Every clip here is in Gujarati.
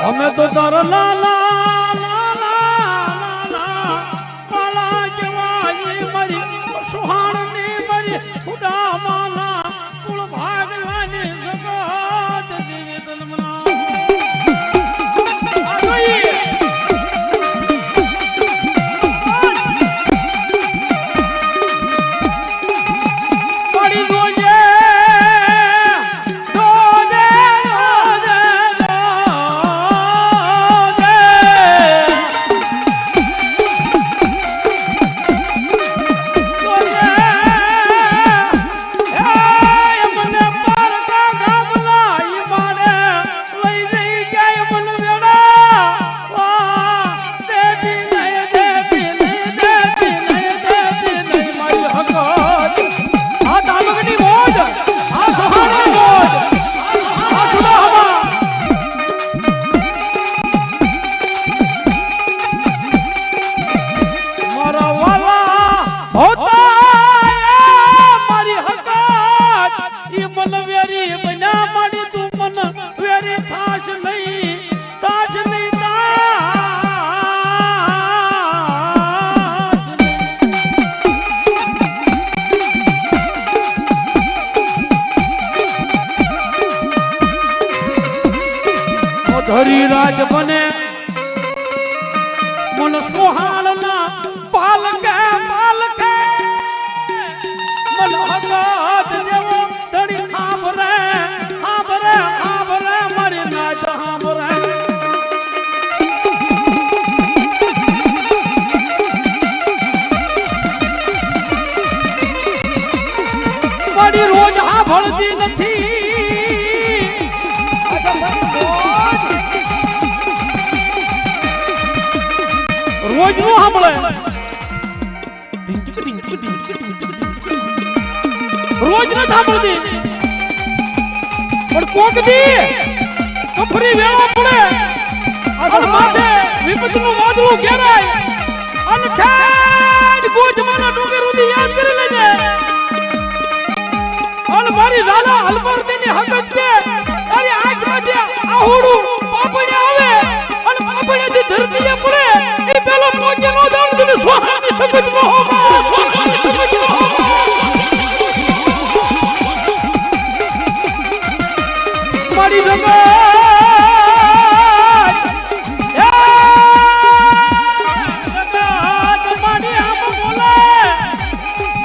અમે તો તારો લાલા માલા કેવાય મારી સુહાણની મારી ખુદા માના કુળ ભાગવાની જગત દેવી તલમના ધરીરાજ બને મન સુહાણના પાલકે પાલકે મન હકાત દેવો ધડી હાંભરે હાંભરે હાંભરે મારી નાચ હાંભરે મારી રોજ હાંભળતી નથી રોજ નું સાંભળે રોજ ન સાંભળતી પણ કોક દી કફરી વેળા પડે અને માથે વિપતનું વાદળું ઘેરાય અને ઠેઠ ગોજમાના ડુંગર સુધી યાદ કરી લેજે અને મારી લાલા હલબરદીની હકત છે તારી આંખમાં જે આહુડું પાપણે આવે અને પાપણેથી ધરતીએ પડે એ પેલો પહોંચે નો જાણ તને સ્વાહાની સમજ નો હોમાં સ્વાહાની સમજ નો મારી જગત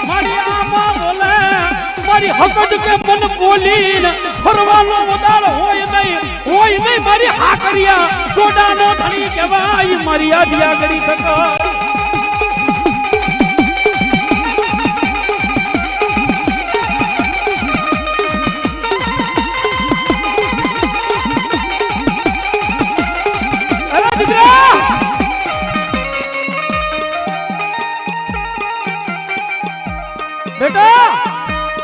મારી આમાં બોલે મારી હકત કે મન બોલીને ફરવાનો ઉદાર હોય નહીં મારી હાકરિયા સોડાનો ધણી કહેવાય મારી આદિયા કરી શકો અરે દીકરા બેટા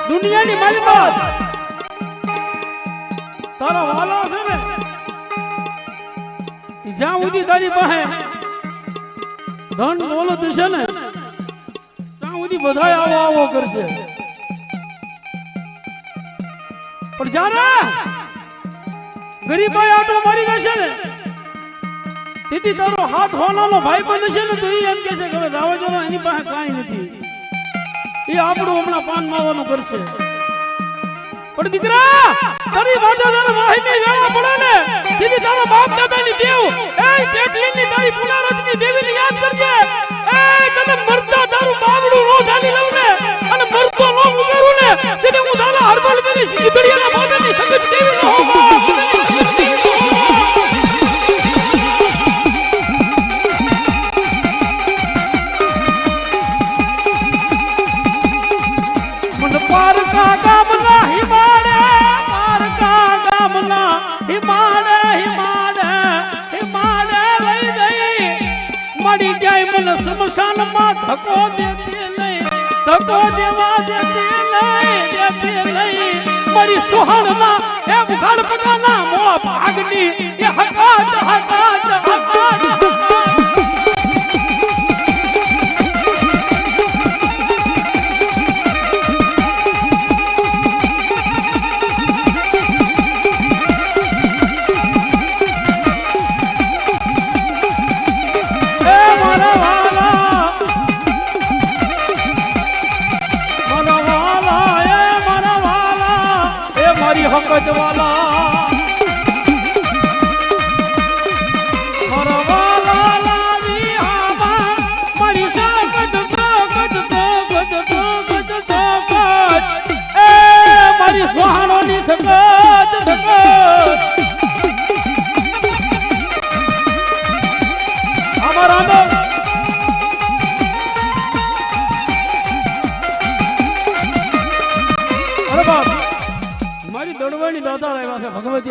દુનિયાની મારી વાત તારા વાલા છે ને જ્યાં સુધી તારી પાસે ધન દોલત છે ને ત્યાં સુધી બધા આવો આવો કરશે પણ જ્યારે ગરીબાઈ આટલો મારી જશે ને તેથી તારો હાથ હોનાનો ભાઈ બને છે ને તો એ એમ કે છે કે રાવા જવા એની પાસે કાંઈ નથી એ આપણું હમણાં પાન માવાનું કરશે પણ દીકરા તારી વાદા તારા વાહીની વેળા પડે ને દીદી તારા બાપ દાદાની દેવ એ પેટલીની તારી પુનારજની દેવીને યાદ કરજે એ તને મરતા તારું બાવડું નો ઢાલી લઉં ને અને મરતો નો ઉમેરું ને દીદી હું તારા હરબળ કરી સીધડીયાના બાદાની સંગત દેવી નો શમશાનમાં ધક્કો દેતી નહીં ધક્કો દેવા દેતી નહીં મારી સુહાણના એ ઉઘાડ પગાના મોળા ભાગની એ હકાત હકાત હકાત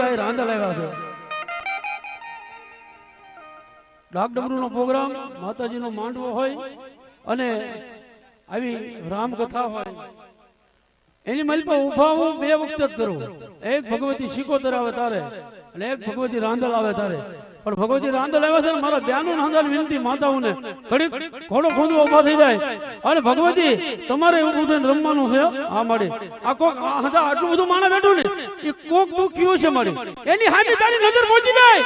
આ રાંધલ આવ્યા છે ડાક ડમરૂનો પ્રોગ્રામ માતાજીનો માંડવો હોય અને આવી રામકથા હોય એની મલપા ઉભા હું બે વખત જ કરું એક ભગવતી શિકોતર આવે તારે અને એક ભગવતી રાંધલ આવે તારે પણ ભગવતી રાંધલ આવે છે ને મારા બ્યાનું રાંધલ વિનંતી માતાઓને ઘડીક ઘોડો ખોંદવો ઉભા થઈ જાય અને ભગવતી તમારે એવું થઈને રમવાનું છે આ માડી આ કોક આટલું બધું માણસ બેઠું ને એ કોક દુખ્યું છે માડી એની હાથી તારી નજર પહોંચી જાય